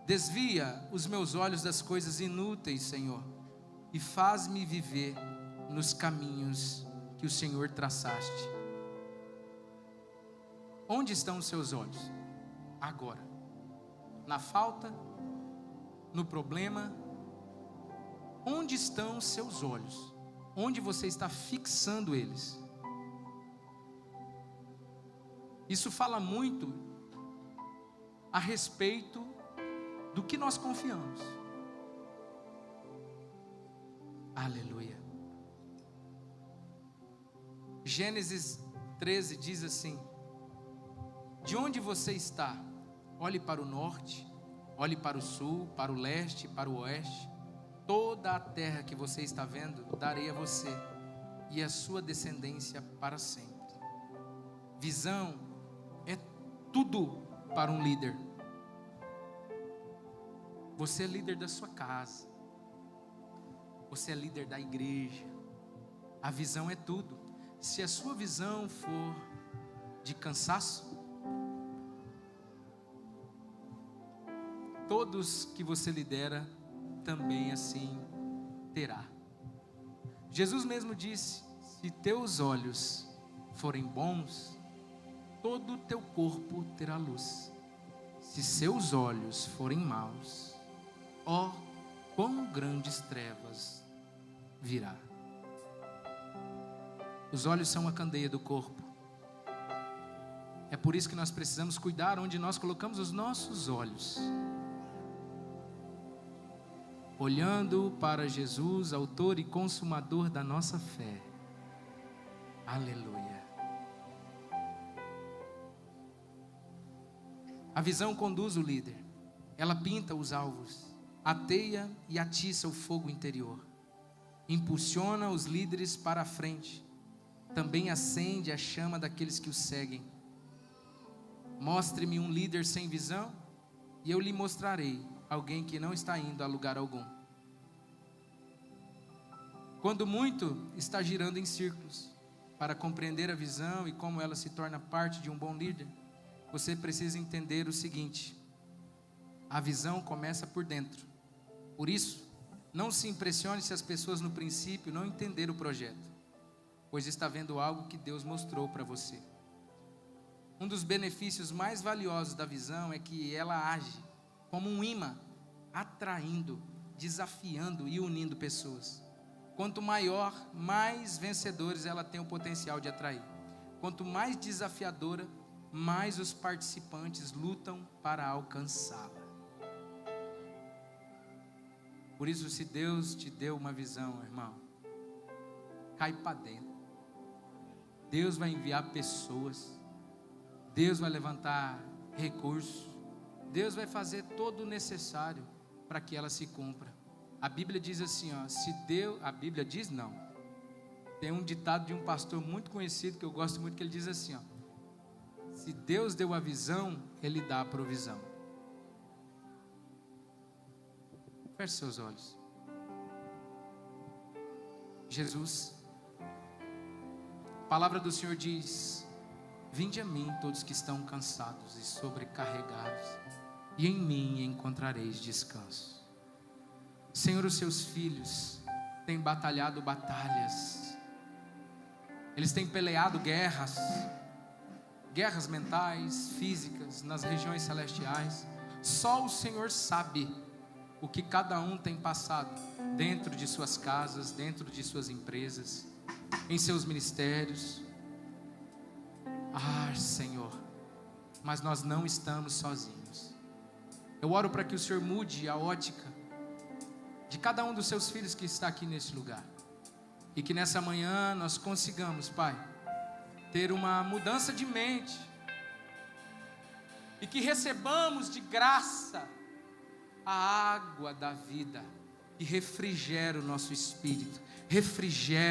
A: Desvia os meus olhos das coisas inúteis, Senhor, e faz-me viver nos caminhos que o Senhor traçaste. Onde estão os seus olhos? Agora. Na falta? No problema? Onde estão os seus olhos? Onde você está fixando eles? Isso fala muito a respeito do que nós confiamos. Aleluia. Gênesis 13 diz assim: de onde você está, olhe para o norte, olhe para o sul, para o leste, para o oeste. Toda a terra que você está vendo, darei a você e a sua descendência para sempre. Visão é tudo para um líder. Você é líder da sua casa, você é líder da igreja. A visão é tudo. Se a sua visão for de cansaço, todos que você lidera também assim terá. Jesus mesmo disse: se teus olhos forem bons, todo o teu corpo terá luz. Se seus olhos forem maus, ó, quão grandes trevas virá. Os olhos são a candeia do corpo. É por isso que nós precisamos cuidar onde nós colocamos os nossos olhos. Olhando para Jesus, autor e consumador da nossa fé. Aleluia. A visão conduz o líder. Ela pinta os alvos, ateia e atiça o fogo interior, impulsiona os líderes para a frente, também acende a chama daqueles que o seguem. Mostre-me um líder sem visão, e eu lhe mostrarei alguém que não está indo a lugar algum. Quando muito está girando em círculos, para compreender a visão e como ela se torna parte de um bom líder, você precisa entender o seguinte: a visão começa por dentro. Por isso, não se impressione se as pessoas no princípio não entenderam o projeto, pois está vendo algo que Deus mostrou para você. Um dos benefícios mais valiosos da visão é que ela age como um imã, atraindo, desafiando e unindo pessoas. Quanto maior, mais vencedores ela tem o potencial de atrair. Quanto mais desafiadora, mais os participantes lutam para alcançá-la. Por isso, se Deus te deu uma visão, irmão, cai para dentro. Deus vai enviar pessoas, Deus vai levantar recursos, Deus vai fazer todo o necessário para que ela se cumpra. A Bíblia diz assim, a Bíblia diz não. Tem um ditado de um pastor muito conhecido que eu gosto muito, que ele diz assim, se Deus deu a visão, Ele dá a provisão. Feche seus olhos. Jesus, a palavra do Senhor diz Vinde a mim todos que estão cansados e sobrecarregados, e em mim encontrareis descanso. Senhor, os seus filhos têm batalhado batalhas, eles têm peleado guerras mentais, físicas, nas regiões celestiais. Só o Senhor sabe o que cada um tem passado dentro de suas casas, dentro de suas empresas, em seus ministérios. Senhor, mas nós não estamos sozinhos. Eu oro para que o Senhor mude a ótica de cada um dos seus filhos que está aqui nesse lugar, e que nessa manhã nós consigamos, Pai, ter uma mudança de mente, e que recebamos de graça a água da vida, que refrigera o nosso espírito, refrigera